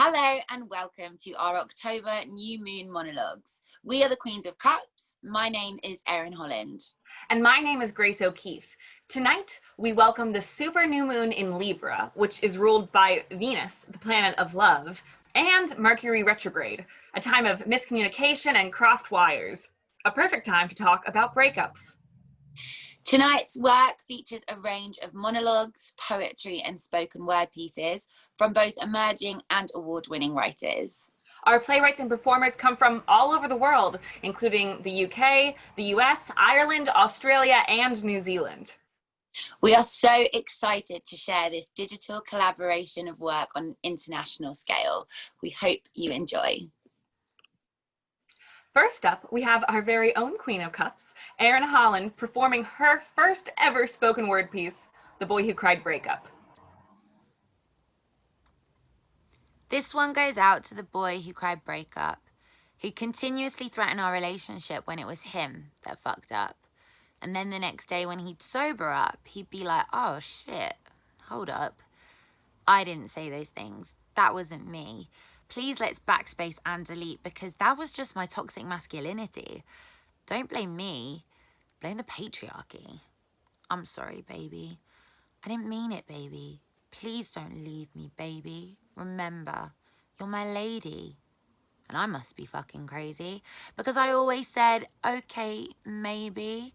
Hello and welcome to our October New Moon Monologues. We are the Queens of Cups. My name is Erin Holland. And my name is Grace O'Keefe. Tonight, we welcome the super new moon in Libra, which is ruled by Venus, the planet of love, and Mercury retrograde, a time of miscommunication and crossed wires. A perfect time to talk about breakups. Tonight's work features a range of monologues, poetry and spoken word pieces from both emerging and award-winning writers. Our playwrights and performers come from all over the world, including the UK, the US, Ireland, Australia, and New Zealand. We are so excited to share this digital collaboration of work on an international scale. We hope you enjoy. First up, we have our very own Queen of Cups, Erin Holland, performing her first ever spoken word piece, The Boy Who Cried Breakup. This one goes out to the boy who cried breakup, who continuously threatened our relationship when it was him that fucked up. And then the next day when he'd sober up, he'd be like, oh shit, hold up. I didn't say those things. That wasn't me. Please let's backspace and delete because that was just my toxic masculinity. Don't blame me. Blame the patriarchy. I'm sorry, baby. I didn't mean it, baby. Please don't leave me, baby. Remember, you're my lady. And I must be fucking crazy because I always said, okay, maybe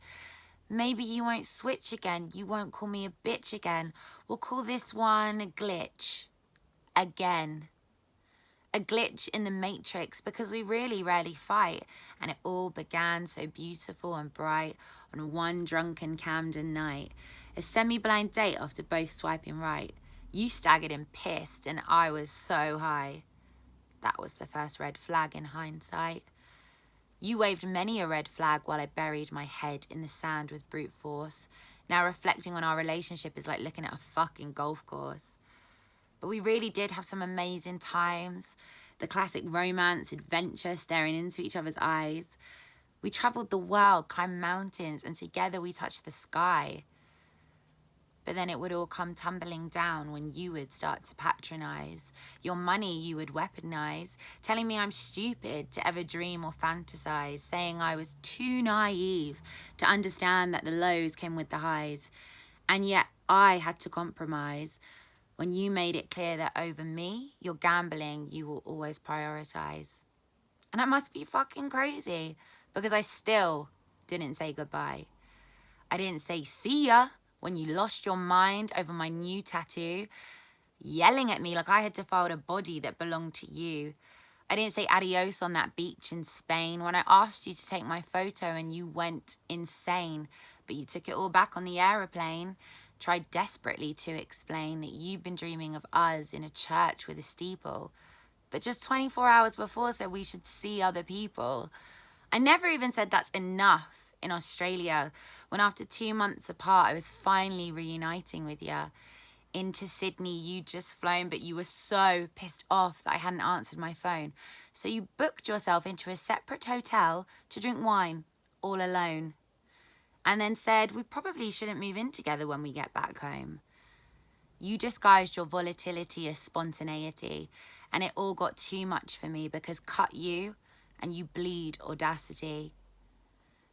you won't switch again. You won't call me a bitch again. We'll call this one a glitch. Again. A glitch in the matrix because we really rarely fight. And it all began so beautiful and bright on one drunken Camden night. A semi-blind date after both swiping right. You staggered and pissed and I was so high. That was the first red flag in hindsight. You waved many a red flag while I buried my head in the sand with brute force. Now reflecting on our relationship is like looking at a fucking golf course. But we really did have some amazing times. The classic romance, adventure, staring into each other's eyes. We travelled the world, climbed mountains, and together we touched the sky. But then it would all come tumbling down when you would start to patronise. Your money you would weaponise, telling me I'm stupid to ever dream or fantasise, saying I was too naive to understand that the lows came with the highs. And yet I had to compromise when you made it clear that over me, your gambling, you will always prioritise. And I must be fucking crazy because I still didn't say goodbye. I didn't say see ya when you lost your mind over my new tattoo, yelling at me like I had defiled a body that belonged to you. I didn't say adios on that beach in Spain when I asked you to take my photo and you went insane, but you took it all back on the aeroplane. Tried desperately to explain that you'd been dreaming of us in a church with a steeple, but just 24 hours before said we should see other people. I never even said that's enough in Australia when after 2 months apart I was finally reuniting with you. Into Sydney you'd just flown, but you were so pissed off that I hadn't answered my phone. So you booked yourself into a separate hotel to drink wine all alone. And then said we probably shouldn't move in together when we get back home. You disguised your volatility as spontaneity, and it all got too much for me because cut you and you bleed audacity.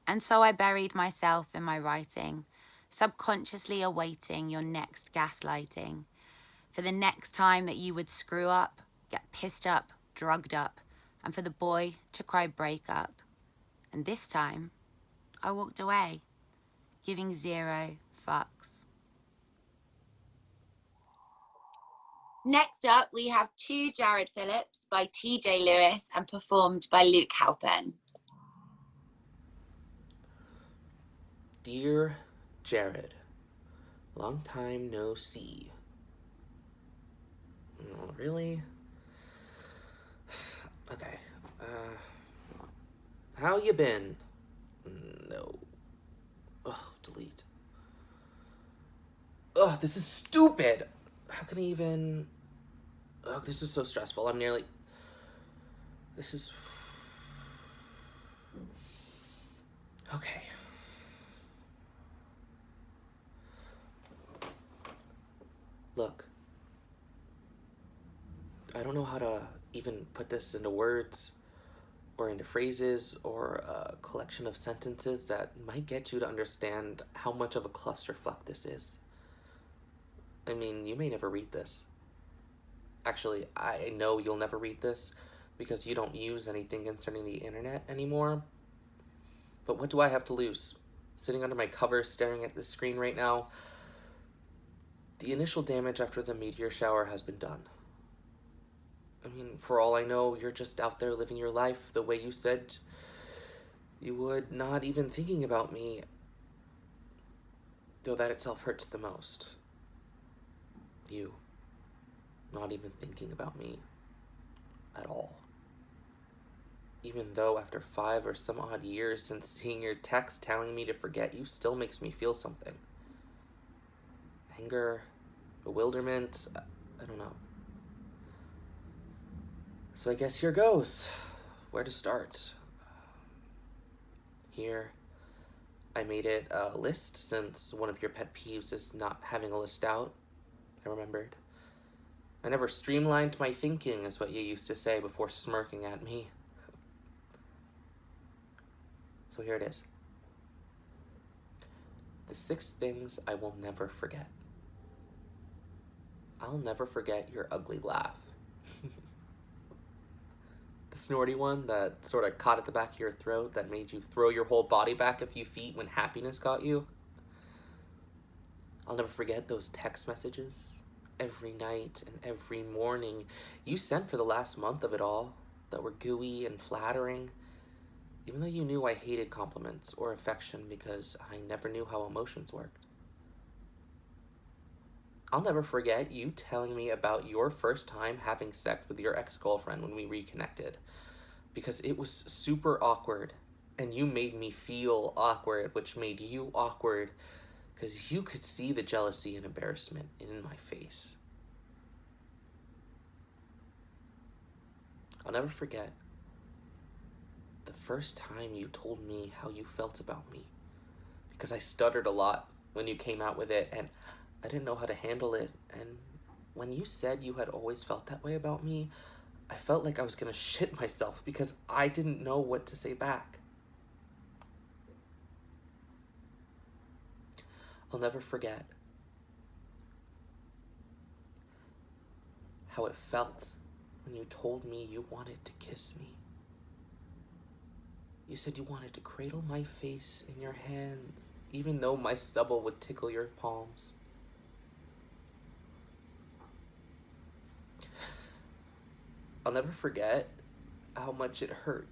And so I buried myself in my writing, subconsciously awaiting your next gaslighting. For the next time that you would screw up, get pissed up, drugged up, and for the boy to cry breakup. And this time, I walked away. Giving 0 fucks. Next up, we have To Jared Phillips by TJ Lewis and performed by Luke Halpern. Dear Jared, long time no see. Oh, really? Okay. How you been? No. Ugh, delete. Ugh, this is stupid. How can I even... Ugh, this is so stressful. I'm nearly... This is... Okay. Look. I don't know how to even put this into words or into phrases or a collection of sentences that might get you to understand how much of a clusterfuck this is. I mean, you may never read this. Actually, I know you'll never read this because you don't use anything concerning the internet anymore. But what do I have to lose? Sitting under my covers, staring at the screen right now, the initial damage after the meteor shower has been done. I mean, for all I know, you're just out there living your life the way you said you would, not even thinking about me. Though that itself hurts the most. You not even thinking about me at all. Even though after 5 or some odd years since seeing your text telling me to forget you still makes me feel something. Anger, bewilderment, I don't know. So I guess here goes. Where to start? Here, I made it a list since one of your pet peeves is not having a list out. I remembered. I never streamlined my thinking, is what you used to say before smirking at me. So here it is. The 6 things I will never forget. I'll never forget your ugly laugh. The snorty one that sort of caught at the back of your throat that made you throw your whole body back a few feet when happiness got you. I'll never forget those text messages every night and every morning you sent for the last month of it all that were gooey and flattering, even though you knew I hated compliments or affection because I never knew how emotions worked. I'll never forget you telling me about your first time having sex with your ex-girlfriend when we reconnected, because it was super awkward, and you made me feel awkward, which made you awkward, because you could see the jealousy and embarrassment in my face. I'll never forget the first time you told me how you felt about me, because I stuttered a lot when you came out with it, and I didn't know how to handle it, and when you said you had always felt that way about me, I felt like I was gonna shit myself because I didn't know what to say back. I'll never forget how it felt when you told me you wanted to kiss me. You said you wanted to cradle my face in your hands, even though my stubble would tickle your palms. I'll never forget how much it hurt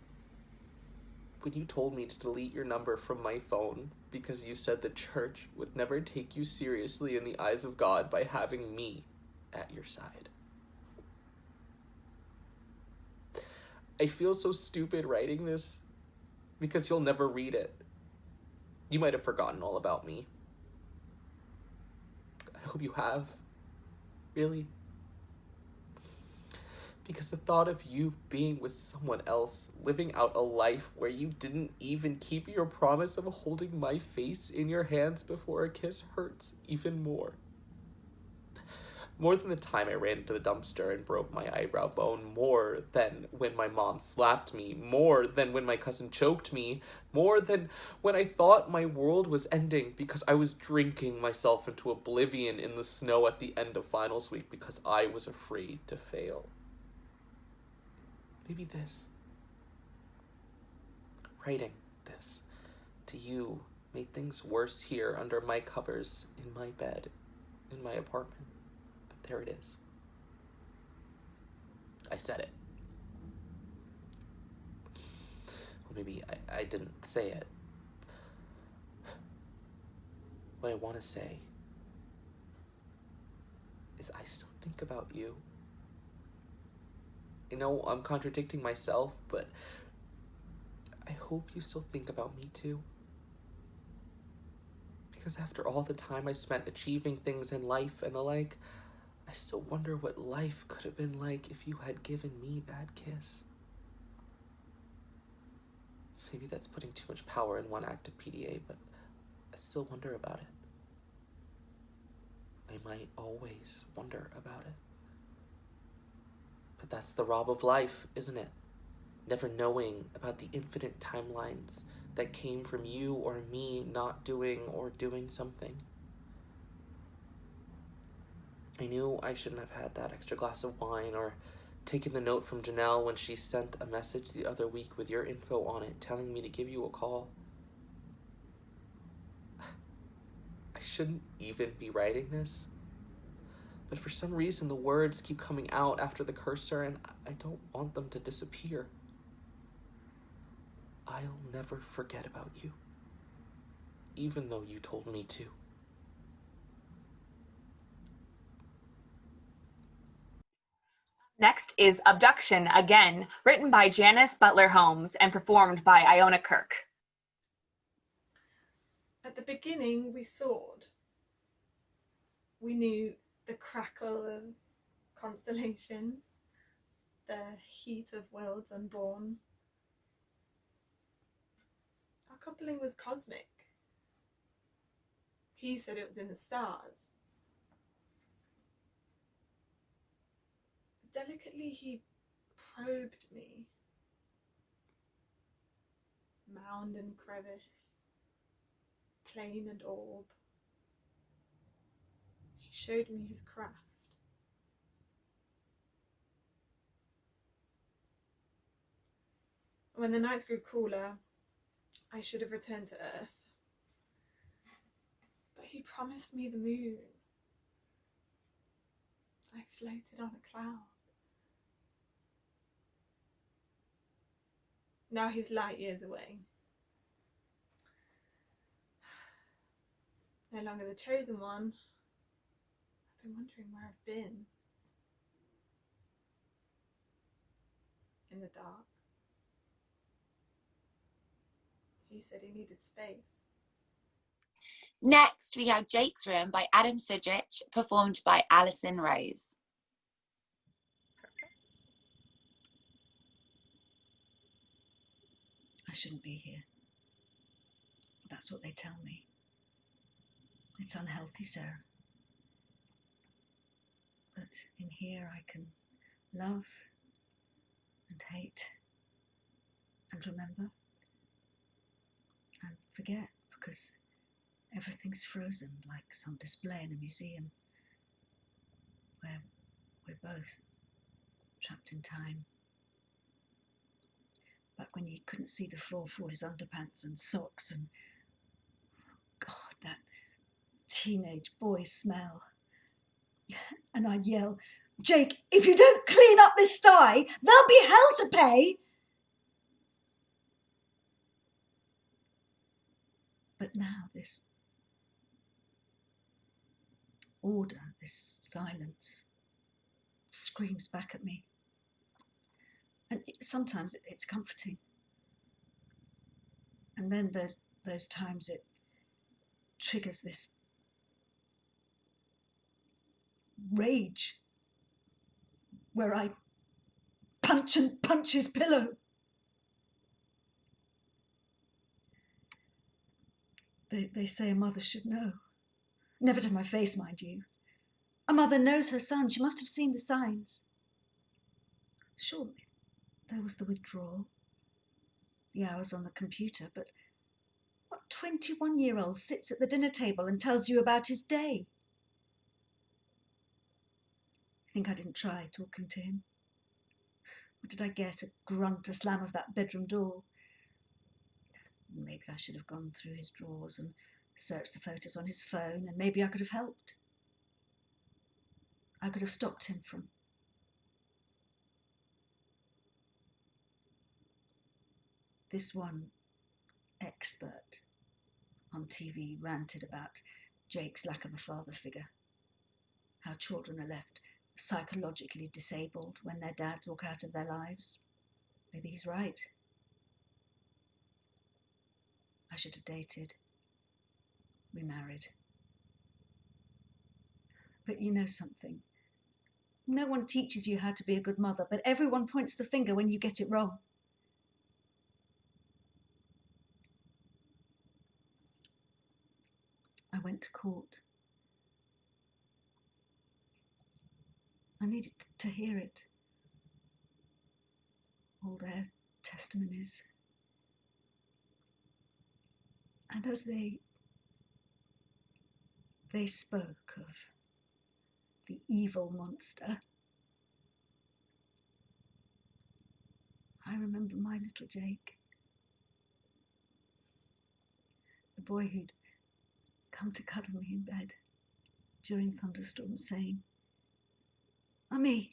when you told me to delete your number from my phone because you said the church would never take you seriously in the eyes of God by having me at your side. I feel so stupid writing this because you'll never read it. You might have forgotten all about me. I hope you have. Really. Because the thought of you being with someone else, living out a life where you didn't even keep your promise of holding my face in your hands before a kiss hurts even more. More than the time I ran into the dumpster and broke my eyebrow bone, more than when my mom slapped me, more than when my cousin choked me, more than when I thought my world was ending because I was drinking myself into oblivion in the snow at the end of finals week because I was afraid to fail. Maybe this. Writing this to you made things worse here under my covers, in my bed, in my apartment. But there it is. I said it. Well, maybe I didn't say it. What I want to say is I still think about you. I know I'm contradicting myself, but I hope you still think about me too. Because after all the time I spent achieving things in life and the like, I still wonder what life could have been like if you had given me that kiss. Maybe that's putting too much power in one act of PDA, but I still wonder about it. I might always wonder about it. But that's the rob of life, isn't it? Never knowing about the infinite timelines that came from you or me not doing or doing something. I knew I shouldn't have had that extra glass of wine or taken the note from Janelle when she sent a message the other week with your info on it telling me to give you a call. I shouldn't even be writing this, but for some reason the words keep coming out after the cursor and I don't want them to disappear. I'll never forget about you, even though you told me to. Next is Abduction Again, written by Janis Butler Holm and performed by Iona Kirk. At the beginning, we soared. We knew the crackle of constellations, the heat of worlds unborn. Our coupling was cosmic. He said it was in the stars. Delicately, he probed me. Mound and crevice, plain and orb. He showed me his craft. When the nights grew cooler, I should have returned to Earth. But he promised me the moon. I floated on a cloud. Now he's light years away. No longer the chosen one. I've been wondering where I've been. In the dark. He said he needed space. Next, we have Jake's Room by Adam Szudrich, performed by Alison Rose. I shouldn't be here. That's what they tell me. It's unhealthy, Sarah. But in here I can love and hate and remember and forget, because everything's frozen like some display in a museum where we're both trapped in time. Back when you couldn't see the floor for his underpants and socks and, God, that teenage boy smell. And I'd yell, Jake, if you don't clean up this sty, there'll be hell to pay. But now this order, this silence, screams back at me. And sometimes it's comforting. And then there's those times it triggers this rage where I punch his pillow. They say a mother should know. Never to my face, mind you. A mother knows her son. She must have seen the signs. Surely there was the withdrawal, the hours on the computer, but what 21-year-old sits at the dinner table and tells you about his day? You think I didn't try talking to him? What did I get? A grunt, a slam of that bedroom door. Maybe I should have gone through his drawers and searched the photos on his phone, and maybe I could have helped. I could have stopped him from... This one expert on TV ranted about Jake's lack of a father figure, how children are left psychologically disabled when their dads walk out of their lives. Maybe he's right. I should have dated, remarried. But you know something? No one teaches you how to be a good mother, but everyone points the finger when you get it wrong. I went to court. I needed to hear it. all their testimonies. And as they spoke of the evil monster, I remember my little Jake, the boy who'd come to cuddle me in bed during thunderstorms, saying, "Mummy,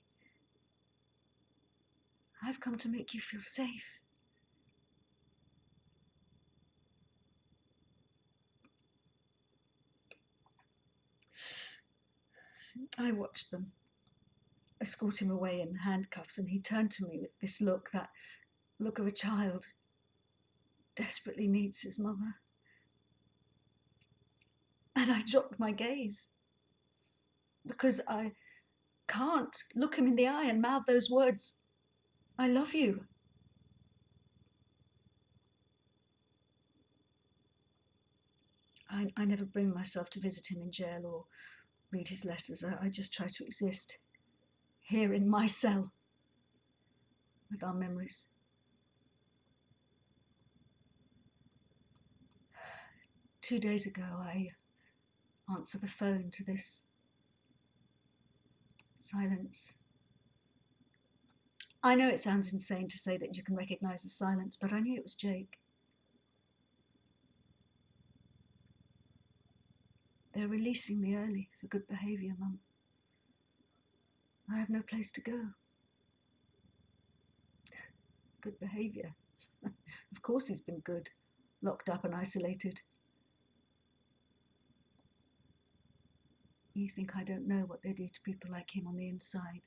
I've come to make you feel safe." I watched them escort him away in handcuffs, and he turned to me with this look, that look of a child desperately needs his mother. And I dropped my gaze because I can't look him in the eye and mouth those words, "I love you." I never bring myself to visit him in jail or read his letters. I just try to exist here in my cell with our memories. Two days ago, I answered the phone to this silence. I know it sounds insane to say that you can recognize the silence, but I knew it was Jake. They're releasing me early for good behaviour, Mum. I have no place to go. Good behaviour. Of course he's been good, locked up and isolated. You think I don't know what they do to people like him on the inside?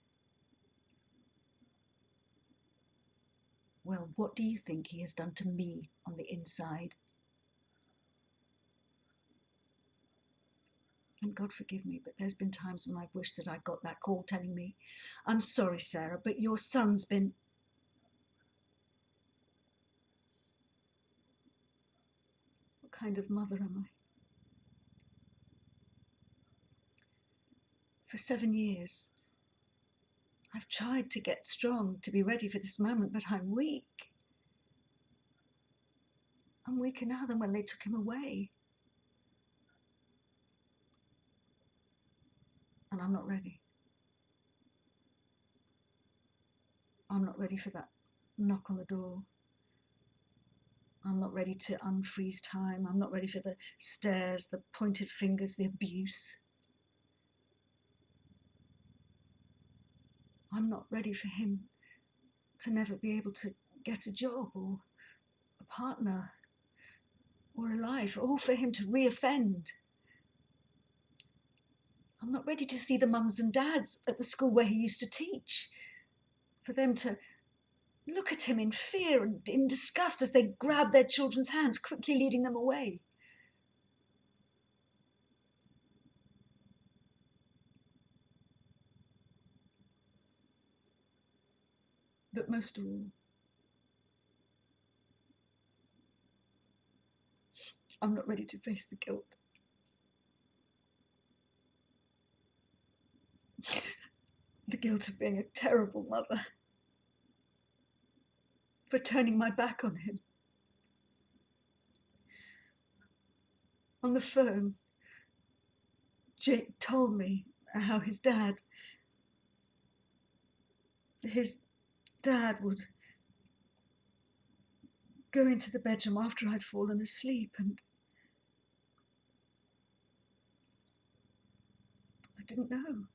Well, what do you think he has done to me on the inside? And God forgive me, but there's been times when I've wished that I got that call telling me, "I'm sorry, Sarah, but your son's been..." What kind of mother am I? For 7 years, I've tried to get strong, to be ready for this moment, but I'm weak. I'm weaker now than when they took him away. And I'm not ready. I'm not ready for that knock on the door. I'm not ready to unfreeze time. I'm not ready for the stares, the pointed fingers, the abuse. I'm not ready for him to never be able to get a job or a partner or a life, or for him to re-offend. I'm not ready to see the mums and dads at the school where he used to teach, for them to look at him in fear and in disgust as they grab their children's hands, quickly leading them away. But most of all, I'm not ready to face the guilt. The guilt of being a terrible mother, for turning my back on him. On the phone, Jake told me how his dad would go into the bedroom after I'd fallen asleep, and I didn't know.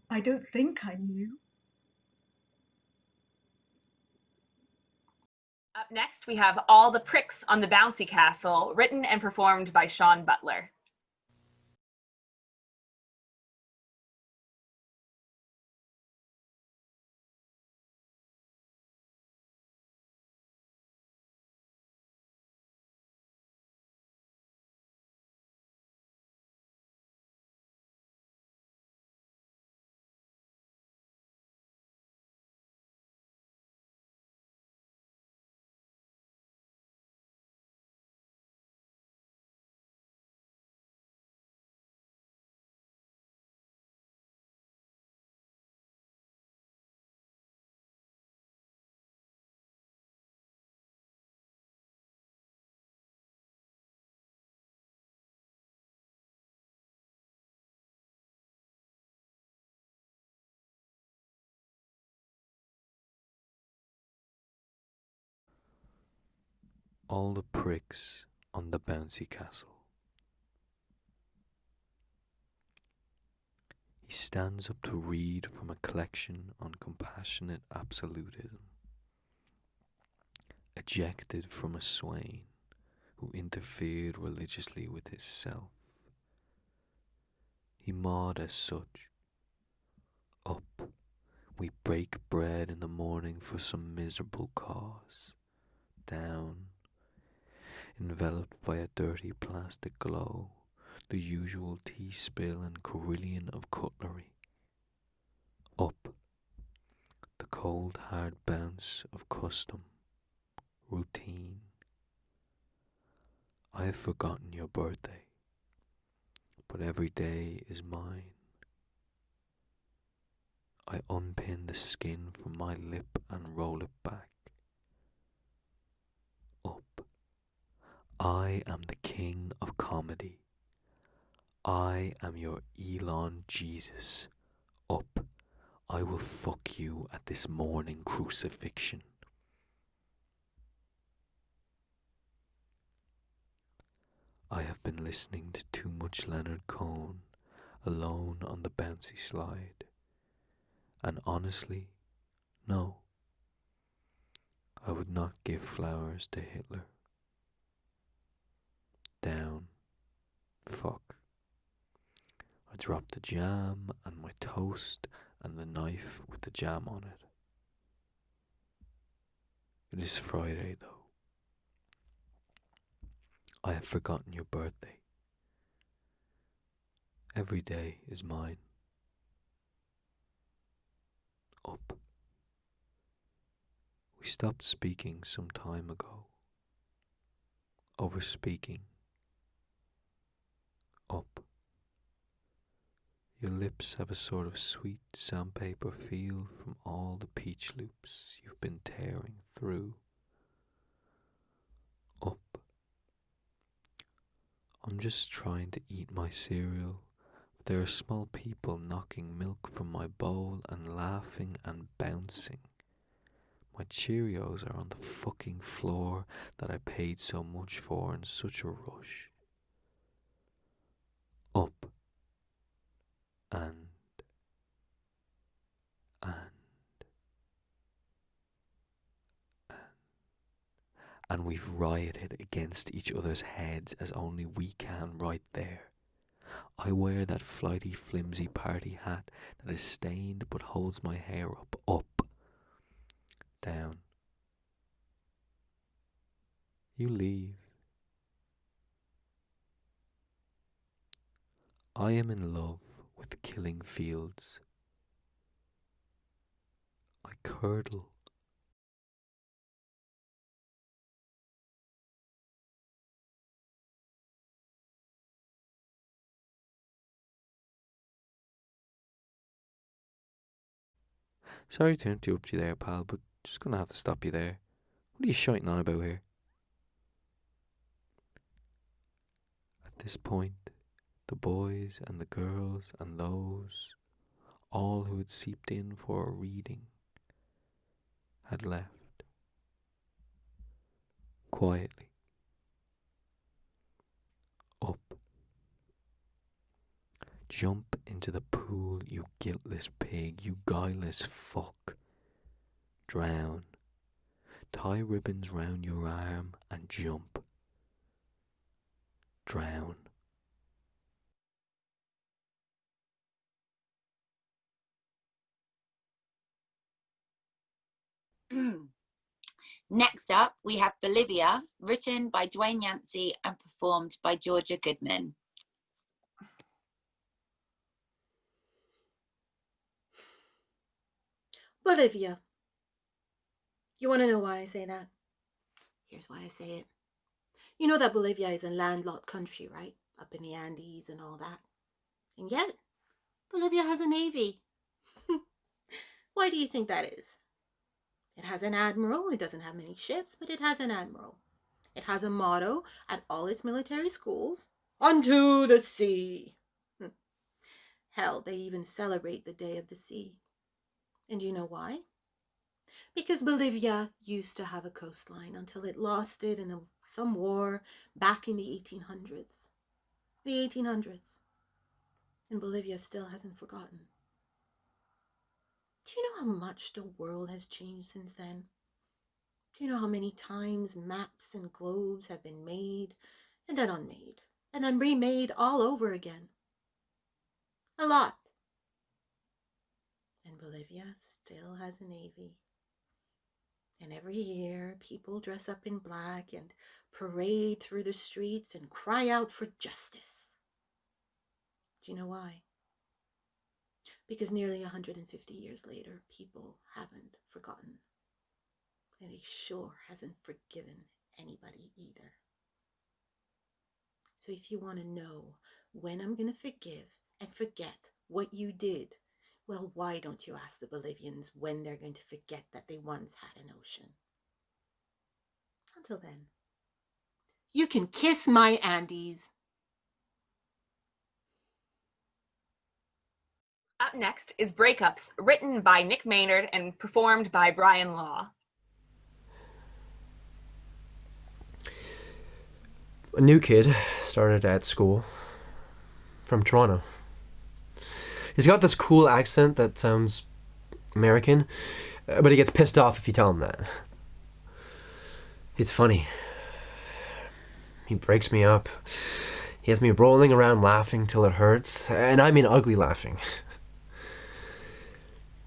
I don't think I knew. Up next, we have All the Pricks on the Bouncy Castle, written and performed by Seán Butler. all the pricks on the Bouncy Castle. He stands up to read from a collection on compassionate absolutism, ejected from a swain who interfered religiously with his self. He maud as such. Up, we break bread in the morning for some miserable cause. Down, enveloped by a dirty plastic glow, the usual tea spill and carillon of cutlery. Up, the cold hard bounce of custom, routine. I have forgotten your birthday, but every day is mine. I unpin the skin from my lip and roll it back. Up, I am the king of comedy. I am your Elon Jesus. Up, I will fuck you at this morning crucifixion. I have been listening to too much Leonard Cohen, alone on the bouncy slide. And honestly, no. I would not give flowers to Hitler. Down. Fuck. I dropped the jam and my toast and the knife with the jam on it. It is Friday, though. I have forgotten your birthday. Every day is mine. Up. We stopped speaking some time ago. Over speaking. Up. Your lips have a sort of sweet sandpaper feel from all the peach loops you've been tearing through. Up. I'm just trying to eat my cereal. There are small people knocking milk from my bowl and laughing and bouncing. My Cheerios are on the fucking floor that I paid so much for in such a rush. Up. And we've rioted against each other's heads as only we can right there. I wear that flighty flimsy party hat that is stained but holds my hair up, down. You leave. I am in love with killing fields. I curdle. Sorry to interrupt you there, pal, but just gonna have to stop you there. What are you shouting on about here? At this point, the boys and the girls and those, all who had seeped in for a reading, had left. Quietly. Up. Jump into the pool, you guiltless pig, you guileless fuck. Drown. Tie ribbons round your arm and jump. Drown. Next up, we have Bolivia, written by Dwayne Yancey and performed by Georgia Goodman. Bolivia. You want to know why I say that? Here's why I say it. You know that Bolivia is a landlocked country, right? Up in the Andes and all that. And yet, Bolivia has a navy. Why do you think that is? It has an admiral. It doesn't have many ships, but it has an admiral. It has a motto at all its military schools. Unto the sea. Hell, they even celebrate the Day of the Sea. And do you know why? Because Bolivia used to have a coastline until it lost it in some war back in the 1800s. The 1800s. And Bolivia still hasn't forgotten. Do you know how much the world has changed since then? Do you know how many times maps and globes have been made and then unmade and then remade all over again? A lot. And Bolivia still has a navy. And every year people dress up in black and parade through the streets and cry out for justice. Do you know why? Because nearly 150 years later, people haven't forgotten. And he sure hasn't forgiven anybody either. So if you want to know when I'm going to forgive and forget what you did, well, why don't you ask the Bolivians when they're going to forget that they once had an ocean? Until then, you can kiss my Andes. Up next is Breakups, written by Nick Maynard and performed by Brian Law. A new kid started at school from Toronto. He's got this cool accent that sounds American, but he gets pissed off if you tell him that. It's funny. He breaks me up. He has me rolling around laughing till it hurts, and I mean ugly laughing.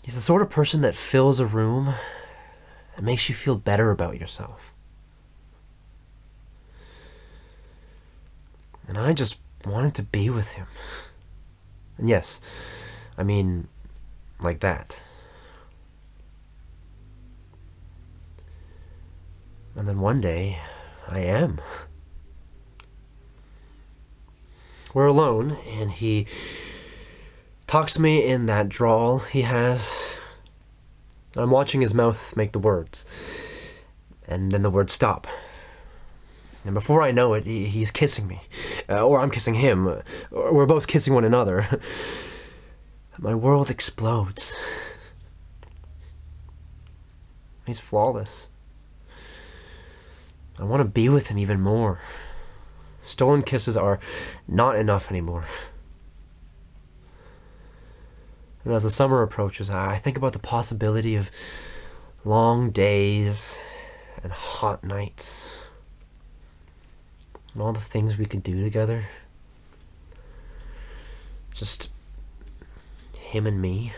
He's the sort of person that fills a room and makes you feel better about yourself. And I just wanted to be with him. And yes, I mean, like that. And then one day, I am. We're alone, and he talks to me in that drawl he has. I'm watching his mouth make the words. And then the words stop. And before I know it, he's kissing me. Or I'm kissing him. Or we're both kissing one another. My world explodes. He's flawless. I want to be with him even more. Stolen kisses are not enough anymore. And as the summer approaches, I think about the possibility of long days and hot nights. And all the things we could do together. Just him and me.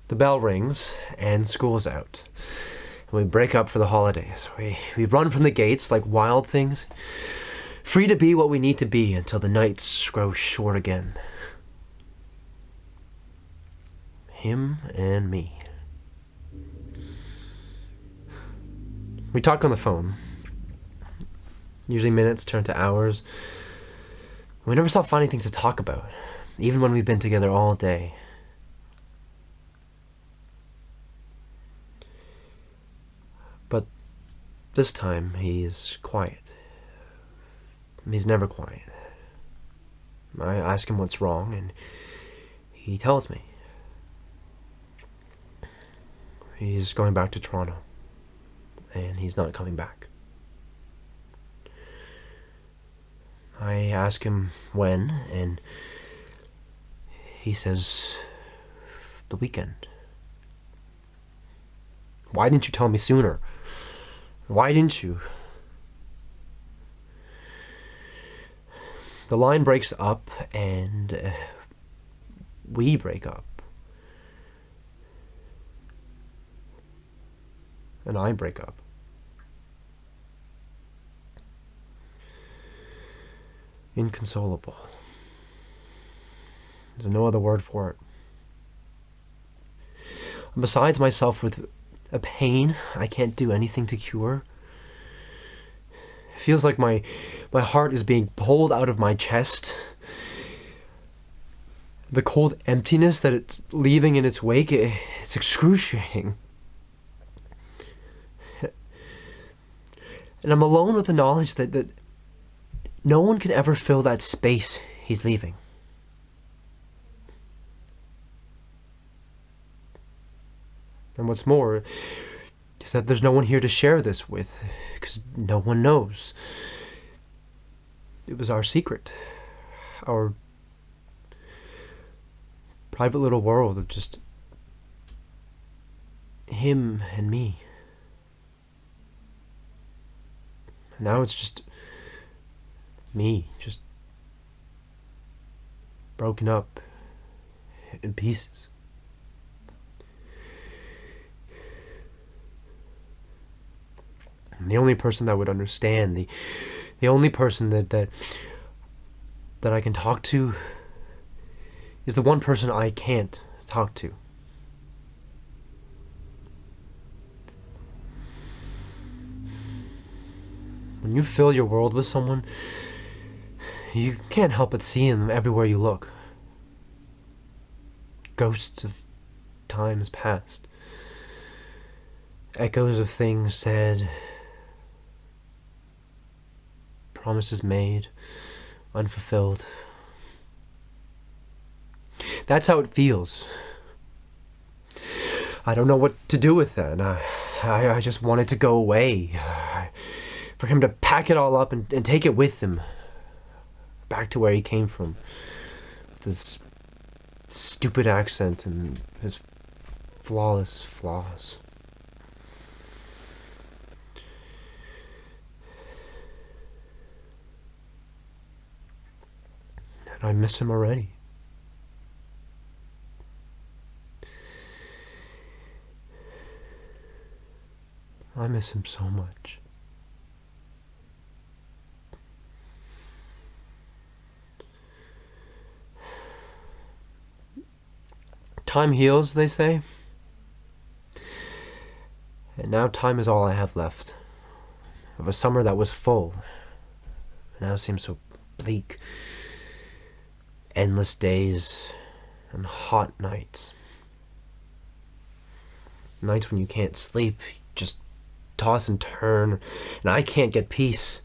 The bell rings and school's out. And we break up for the holidays. We run from the gates like wild things, free to be what we need to be until the nights grow short again. Him and me. We talk on the phone. Usually minutes turn to hours. We never stop finding things to talk about, even when we've been together all day. But this time, he's quiet. He's never quiet. I ask him what's wrong, and he tells me. He's going back to Toronto, and he's not coming back. I ask him when, and he says, the weekend. Why didn't you tell me sooner? Why didn't you? The line breaks up, and we break up. And I break up. Inconsolable. There's no other word for it. And besides myself with a pain I can't do anything to cure. It feels like my heart is being pulled out of my chest. The cold emptiness that it's leaving in its wake, it's excruciating. And I'm alone with the knowledge that no one can ever fill that space he's leaving. And what's more is that there's no one here to share this with, because no one knows. It was our secret. Our private little world of just him and me. Now it's just me, just broken up in pieces. And the only person that would understand, the only person that I can talk to is the one person I can't talk to. When you fill your world with someone, you can't help but see him everywhere you look. Ghosts of times past. Echoes of things said. Promises made. Unfulfilled. That's how it feels. I don't know what to do with that. I just want it to go away. For him to pack it all up and take it with him. Back to where he came from. This stupid accent and his flawless flaws. And I miss him already. I miss him so much. Time heals, they say. And now time is all I have left. Of a summer that was full. Now seems so bleak. Endless days and hot nights. Nights when you can't sleep, just toss and turn, and I can't get peace.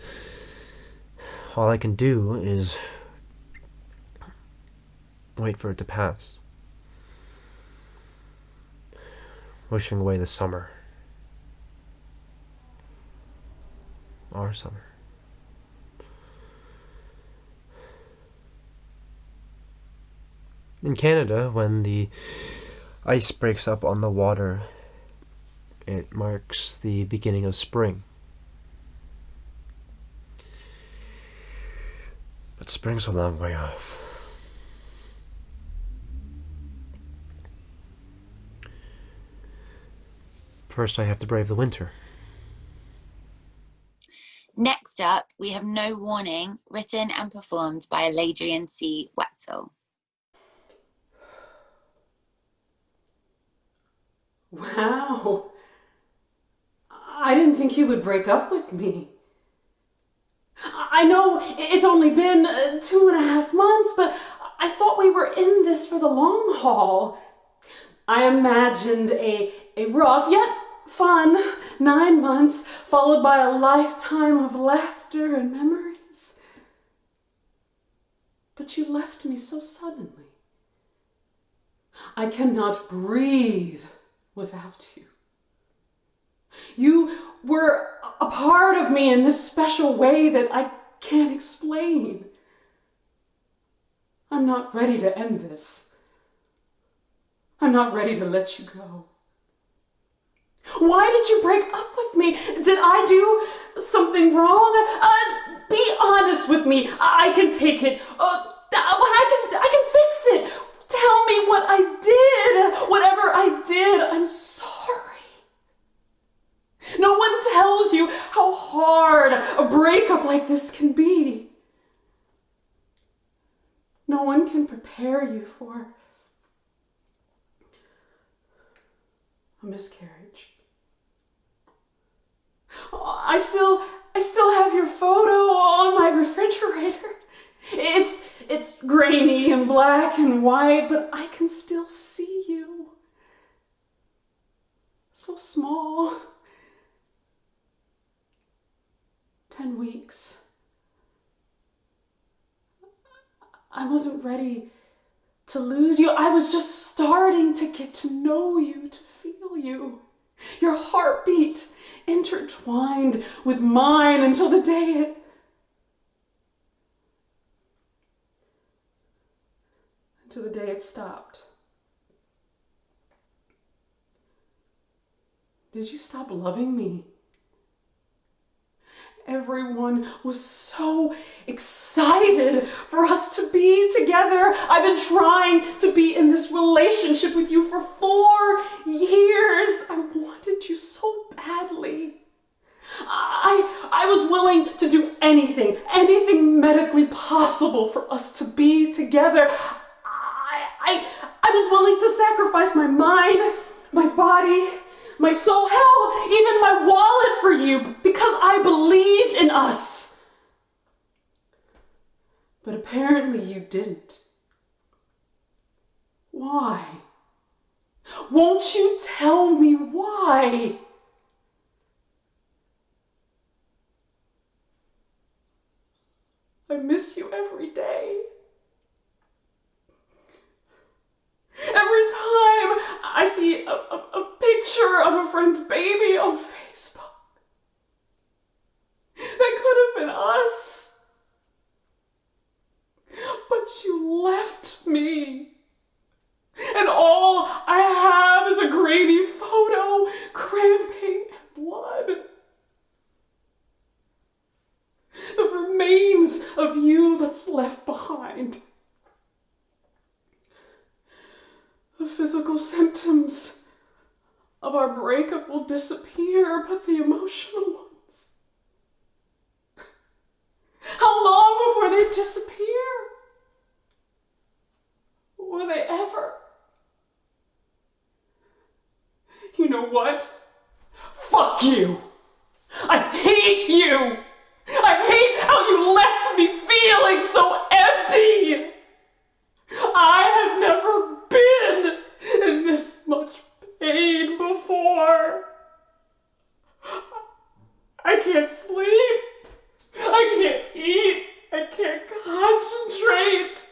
All I can do is wait for it to pass. Wishing away the summer. Our summer. In Canada, when the ice breaks up on the water, it marks the beginning of spring. But spring's a long way off. First, I have to brave the winter. Next up, we have No Warning, written and performed by Aladrian C. Wetzel. Wow. I didn't think you would break up with me. I know it's only been 2.5 months, but I thought we were in this for the long haul. I imagined a rough yet fun 9 months, followed by a lifetime of laughter and memories. But you left me so suddenly. I cannot breathe without you. You were a part of me in this special way that I can't explain. I'm not ready to end this. I'm not ready to let you go. Why did you break up with me? Did I do something wrong? Be honest with me. I can take it. I can fix it. Tell me what I did. Whatever I did, I'm sorry. No one tells you how hard a breakup like this can be. No one can prepare you for a miscarriage. I still have your photo on my refrigerator. It's grainy and black and white, but I can still see you. So small. 10 weeks. I wasn't ready to lose you. I was just starting to get to know you, to feel you. Your heartbeat intertwined with mine until the day it stopped. Did you stop loving me? Everyone was so excited for us to be together. I've been trying to be in this relationship with you for 4 years. I wanted you so badly. I was willing to do anything medically possible for us to be together. I was willing to sacrifice my mind, my body, my soul, hell, even my wallet for you, because I believed in us. But apparently you didn't. Why? Won't you tell me why? I miss you every day. Every time I see a picture of a friend's baby on Facebook, that could have been us. But you left me. And all I have is a grainy photo, cramping and blood. The remains of you that's left behind. The physical symptoms of our breakup will disappear, but the emotional ones. How long before they disappear? Will they ever? You know what? Fuck you! I hate you! I hate how you left me feeling so empty! I have never been in this much pain before. I can't sleep. I can't eat. I can't concentrate.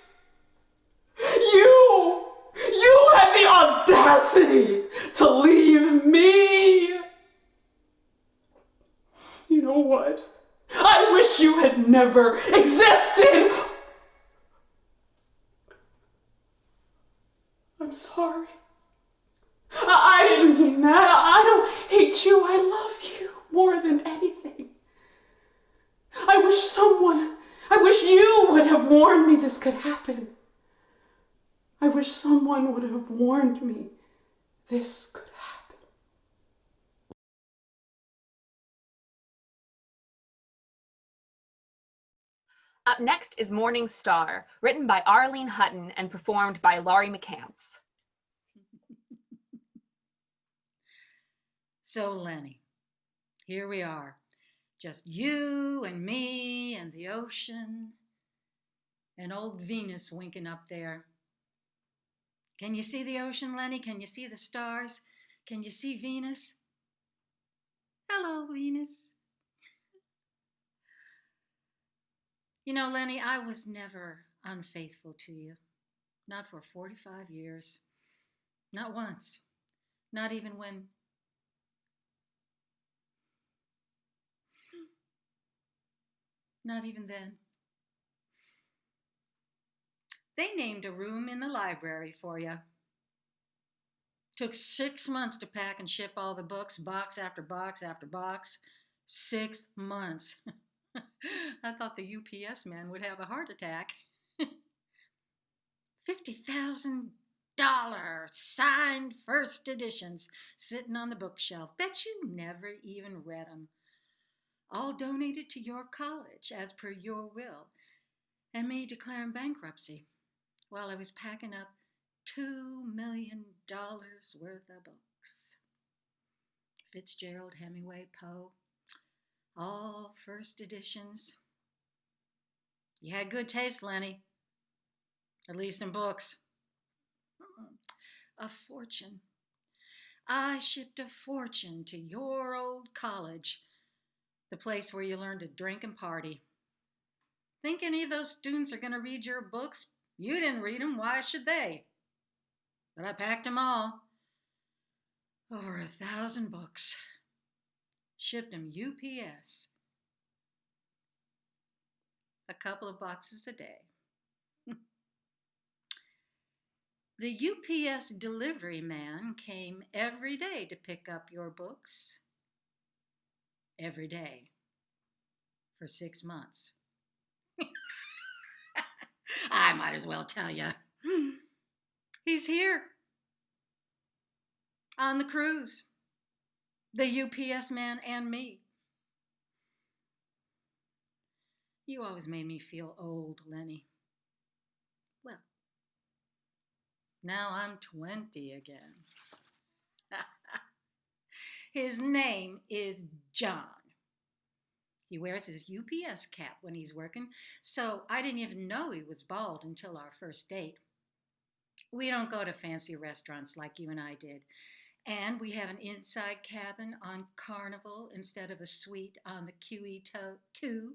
You had the audacity to leave me. You know what? I wish you had never existed. I'm sorry. I didn't mean that. I don't hate you. I love you more than anything. I wish you would have warned me this could happen. I wish someone would have warned me this could happen. Up next is Mourning Star, written by Arlene Hutton and performed by Laurie McCants. So, Lenny, here we are. Just you and me and the ocean and old Venus winking up there. Can you see the ocean, Lenny? Can you see the stars? Can you see Venus? Hello, Venus. You know, Lenny, I was never unfaithful to you. Not for 45 years. Not once. Not even when... Not even then. They named a room in the library for you. Took 6 months to pack and ship all the books, box after box after box. 6 months. I thought the UPS man would have a heart attack. $50,000 signed first editions sitting on the bookshelf. Bet you never even read them. All donated to your college as per your will, and me declaring bankruptcy while I was packing up $2 million worth of books. Fitzgerald, Hemingway, Poe, all first editions. You had good taste, Lenny, at least in books. A fortune. I shipped a fortune to your old college, the place where you learn to drink and party. Think any of those students are going to read your books? You didn't read them. Why should they? But I packed them all. Over 1,000 books. Shipped them UPS. A couple of boxes a day. The UPS delivery man came every day to pick up your books. Every day. For 6 months. I might as well tell you. He's here. On the cruise. The UPS man and me. You always made me feel old, Lenny. Well, now I'm 20 again. His name is John. He wears his UPS cap when he's working, so I didn't even know he was bald until our first date. We don't go to fancy restaurants like you and I did, and we have an inside cabin on Carnival instead of a suite on the QE2.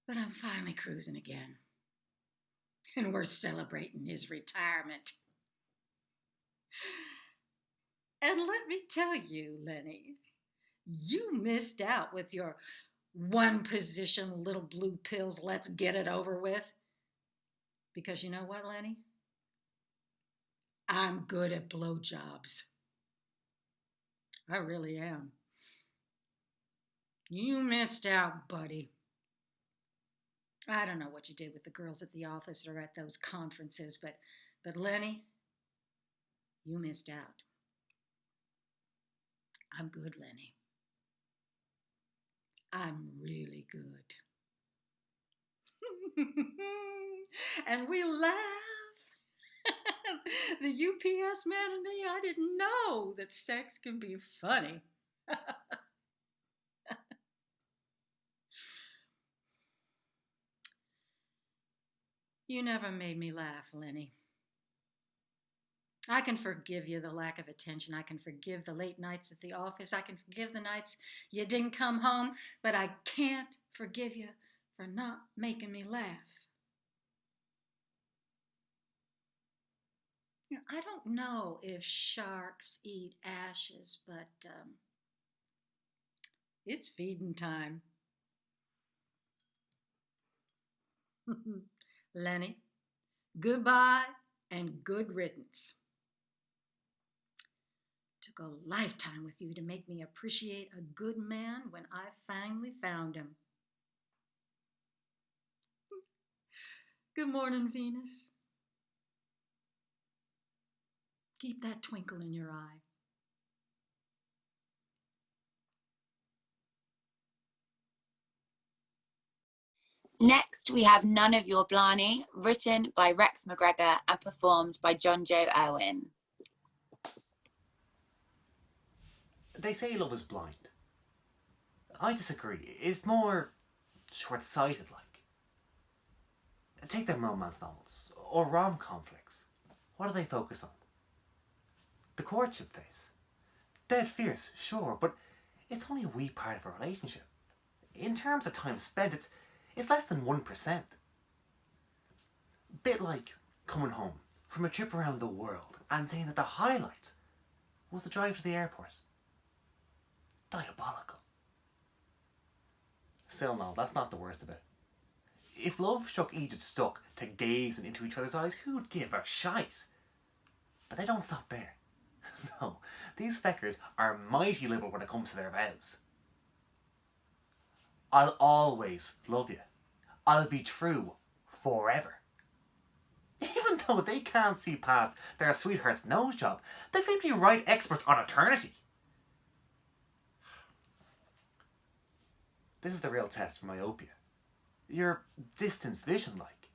But I'm finally cruising again, and we're celebrating his retirement. And let me tell you, Lenny, you missed out with your one position little blue pills, let's get it over with. Because you know what, Lenny? I'm good at blowjobs. I really am. You missed out, buddy. I don't know what you did with the girls at the office or at those conferences, but Lenny, you missed out. I'm good, Lenny. I'm really good. And we laugh. The UPS man and me, I didn't know that sex can be funny. You never made me laugh, Lenny. I can forgive you the lack of attention. I can forgive the late nights at the office. I can forgive the nights you didn't come home, but I can't forgive you for not making me laugh. You know, I don't know if sharks eat ashes, but it's feeding time. Lenny, goodbye and good riddance. Took a lifetime with you to make me appreciate a good man when I finally found him. Good morning, Venus. Keep that twinkle in your eye. Next, we have None of Your Blarney, written by Rex McGregor and performed by Johnjoe Irwin. They say love is blind. I disagree. It's more short-sighted like. Take them romance novels, or rom-com flicks. What do they focus on? The courtship phase. Dead fierce, sure, but it's only a wee part of a relationship. In terms of time spent, it's less than 1%. Bit like coming home from a trip around the world and saying that the highlight was the drive to the airport. Diabolical. Still no, that's not the worst of it. If love shook Egypt stuck to gazing into each other's eyes, who'd give a shite? But they don't stop there. No, these feckers are mighty liberal when it comes to their vows. I'll always love you. I'll be true forever. Even though they can't see past their sweetheart's nose job, they claim to be right experts on eternity. This is the real test for myopia. Your distance vision, like.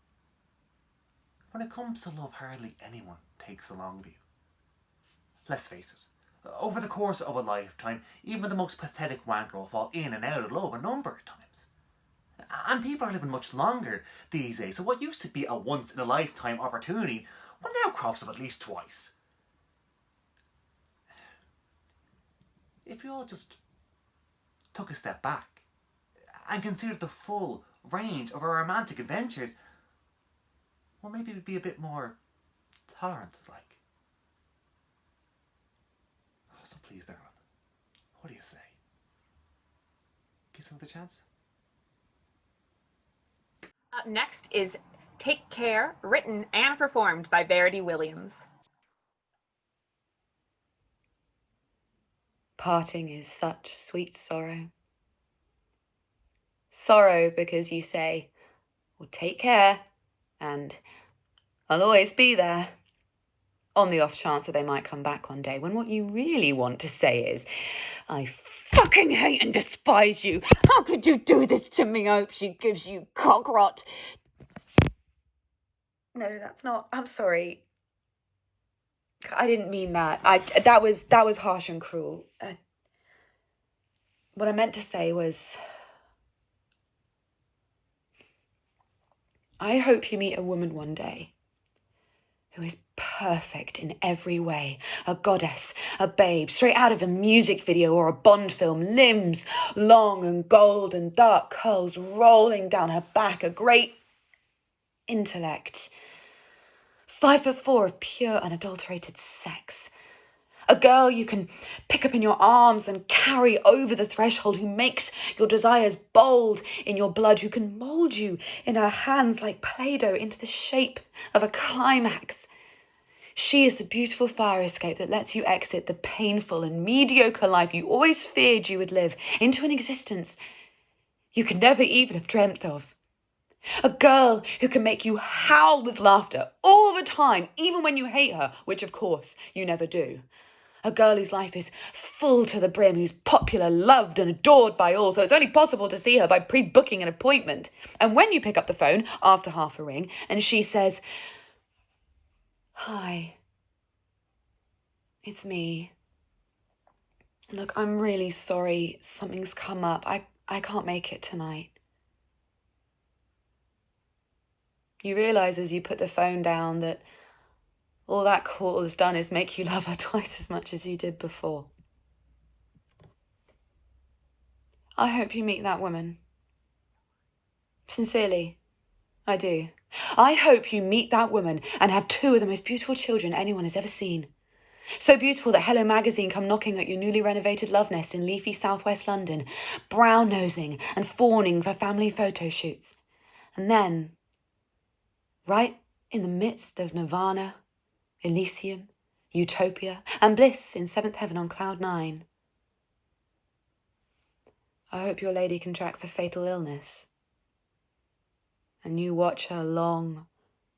When it comes to love, hardly anyone takes the long view. Let's face it, over the course of a lifetime, even the most pathetic wanker will fall in and out of love a number of times. And people are living much longer these days, so what used to be a once-in-a-lifetime opportunity will now crops up at least twice. If we all just took a step back and considered the full range of our romantic adventures, well, maybe we'd be a bit more tolerant, like. So please, darling, what do you say? Give us another chance? Up next is Take Care, written and performed by Verity Williams. Parting is such sweet sorrow. Sorrow because you say, well, take care, and I'll always be there. On the off chance that they might come back one day, when what you really want to say is, I fucking hate and despise you. How could you do this to me? I hope she gives you cock rot. No, that's not. I'm sorry. I didn't mean that. That was harsh and cruel. What I meant to say was, I hope you meet a woman one day who is perfect in every way. A goddess, a babe, straight out of a music video or a Bond film. Limbs long and golden, dark curls rolling down her back. A great intellect. 5'4" of pure unadulterated sex. A girl you can pick up in your arms and carry over the threshold, who makes your desires bold in your blood, who can mould you in her hands like Play-Doh into the shape of a climax. She is the beautiful fire escape that lets you exit the painful and mediocre life you always feared you would live into an existence you could never even have dreamt of. A girl who can make you howl with laughter all the time, even when you hate her, which of course you never do. A girl whose life is full to the brim, who's popular, loved and adored by all, so it's only possible to see her by pre-booking an appointment. And when you pick up the phone after half a ring and she says, hi, it's me. Look, I'm really sorry, something's come up. I can't make it tonight. You realise as you put the phone down that all that call has done is make you love her twice as much as you did before. I hope you meet that woman. Sincerely, I do. I hope you meet that woman and have two of the most beautiful children anyone has ever seen. So beautiful that Hello Magazine come knocking at your newly renovated love nest in leafy southwest London, brown-nosing and fawning for family photo shoots. And then, right in the midst of nirvana, Elysium, utopia, and bliss in seventh heaven on cloud 9, I hope your lady contracts a fatal illness, and you watch her long,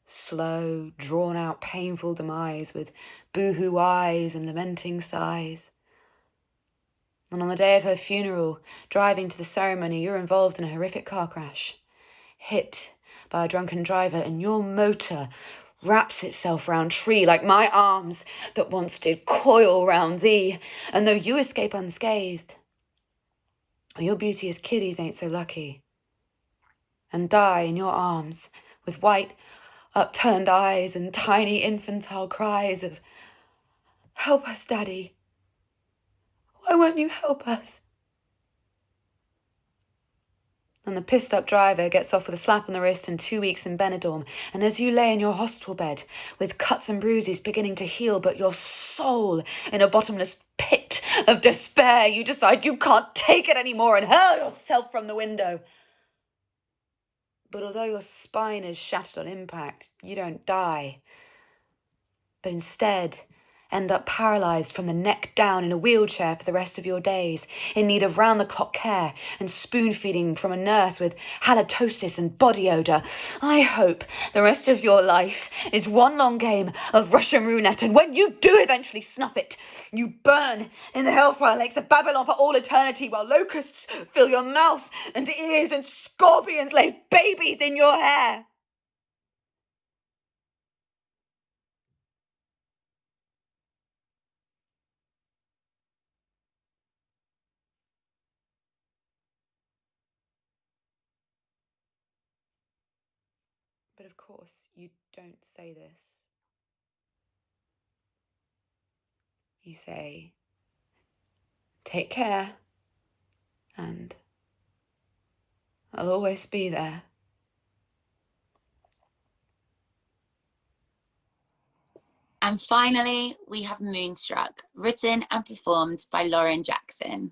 slow, drawn-out, painful demise with boohoo eyes and lamenting sighs. And on the day of her funeral, driving to the ceremony, you're involved in a horrific car crash, hit by a drunken driver, and your motor wraps itself round tree like my arms that once did coil round thee. And though you escape unscathed, your beauteous kiddies ain't so lucky, and die in your arms with white, upturned eyes and tiny infantile cries of, help us, Daddy. Why won't you help us? And the pissed-up driver gets off with a slap on the wrist and 2 weeks in Benidorm. And as you lay in your hospital bed, with cuts and bruises beginning to heal, but your soul in a bottomless pit of despair, you decide you can't take it anymore and hurl yourself from the window. But although your spine is shattered on impact, you don't die, but instead end up paralysed from the neck down in a wheelchair for the rest of your days, in need of round-the-clock care and spoon-feeding from a nurse with halitosis and body odour. I hope the rest of your life is one long game of Russian roulette, and when you do eventually snuff it, you burn in the hellfire lakes of Babylon for all eternity, while locusts fill your mouth and ears and scorpions lay babies in your hair. But of course, you don't say this. You say, take care, and I'll always be there. And finally, we have Moonstruck, written and performed by Lauren Jackson.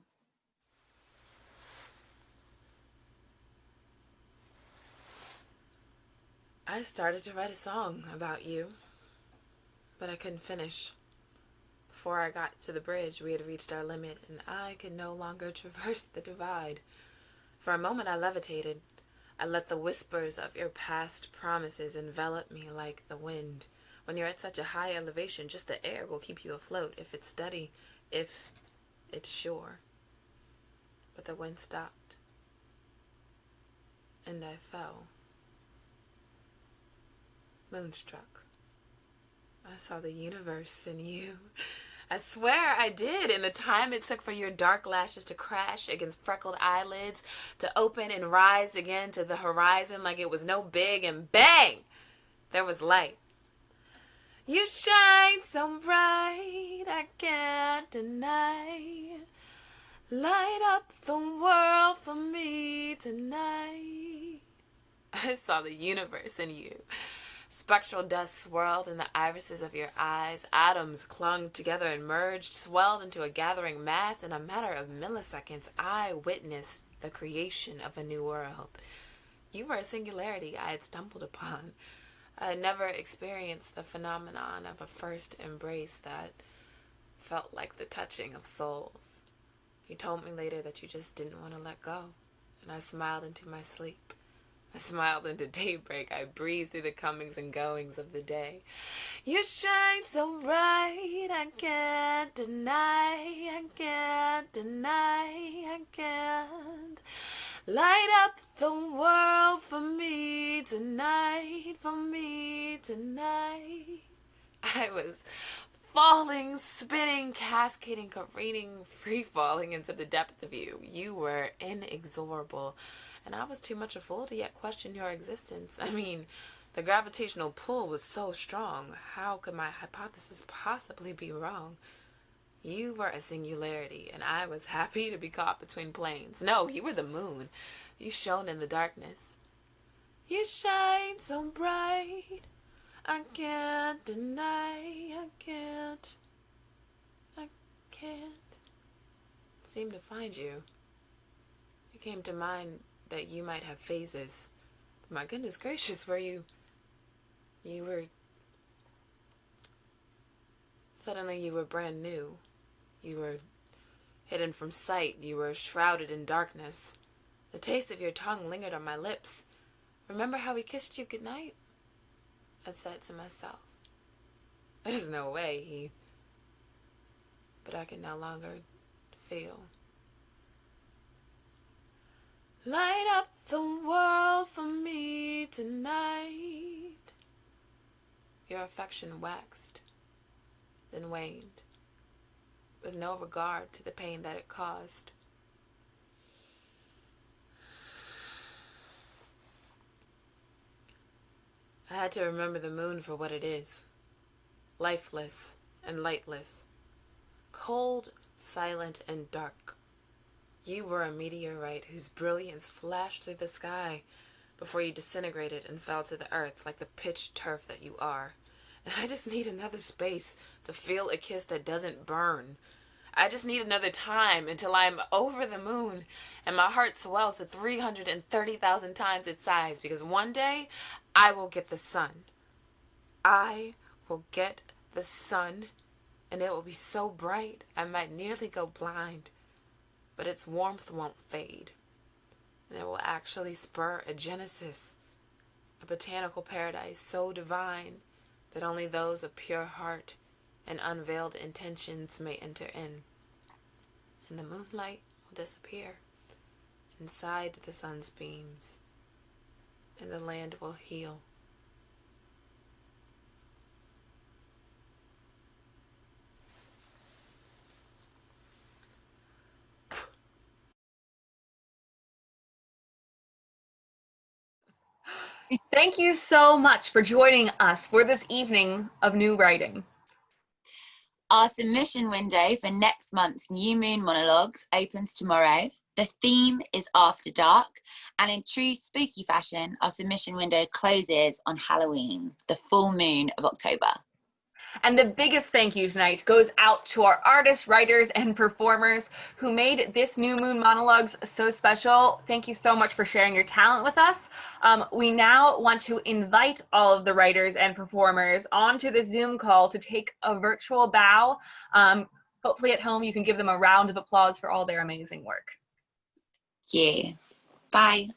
I started to write a song about you, but I couldn't finish. Before I got to the bridge, we had reached our limit, and I could no longer traverse the divide. For a moment, I levitated. I let the whispers of your past promises envelop me like the wind. When you're at such a high elevation, just the air will keep you afloat if it's steady, if it's sure. But the wind stopped, and I fell. Moonstruck. I saw the universe in you. I swear I did. In the time it took for your dark lashes to crash against freckled eyelids, to open and rise again to the horizon like it was no big, and bang! There was light. You shine so bright, I can't deny. Light up the world for me tonight. I saw the universe in you. Spectral dust swirled in the irises of your eyes. Atoms clung together and merged, swelled into a gathering mass. In a matter of milliseconds, I witnessed the creation of a new world. You were a singularity I had stumbled upon. I had never experienced the phenomenon of a first embrace that felt like the touching of souls. You told me later that you just didn't want to let go, and I smiled into my sleep. I smiled into daybreak. I breezed through the comings and goings of the day. You shine so bright, I can't deny, I can't deny, I can't. Light up the world for me tonight, for me tonight. I was falling, spinning, cascading, careening, free-falling into the depth of you. You were inexorable. And I was too much a fool to yet question your existence. I mean, the gravitational pull was so strong. How could my hypothesis possibly be wrong? You were a singularity, and I was happy to be caught between planes. No, you were the moon. You shone in the darkness. You shine so bright, I can't deny, I can't seem to find you. It came to mind that you might have phases. My goodness gracious, you were suddenly you were brand new. You were hidden from sight. You were shrouded in darkness. The taste of your tongue lingered on my lips. Remember how we kissed you goodnight? I said to myself, there's no way but I can no longer feel. Light up the world for me tonight. Your affection waxed, then waned, with no regard to the pain that it caused. I had to remember the moon for what it is. Lifeless and lightless. Cold, silent, and dark. You were a meteorite whose brilliance flashed through the sky before you disintegrated and fell to the earth like the pitched turf that you are. And I just need another space to feel a kiss that doesn't burn. I just need another time until I'm over the moon and my heart swells to 330,000 times its size, because one day I will get the sun. I will get the sun, and it will be so bright I might nearly go blind. But its warmth won't fade, and it will actually spur a genesis, a botanical paradise so divine that only those of pure heart and unveiled intentions may enter in. And the moonlight will disappear inside the sun's beams, and the land will heal. Thank you so much for joining us for this evening of new writing. Our submission window for next month's New Moon Monologues opens tomorrow. The theme is After Dark, and in true spooky fashion, our submission window closes on Halloween, the full moon of October. And the biggest thank you tonight goes out to our artists, writers, and performers who made this New Moon Monologues so special. Thank you so much for sharing your talent with us. We now want to invite all of the writers and performers onto the Zoom call to take a virtual bow. Hopefully at home you can give them a round of applause for all their amazing work. Yeah. Bye.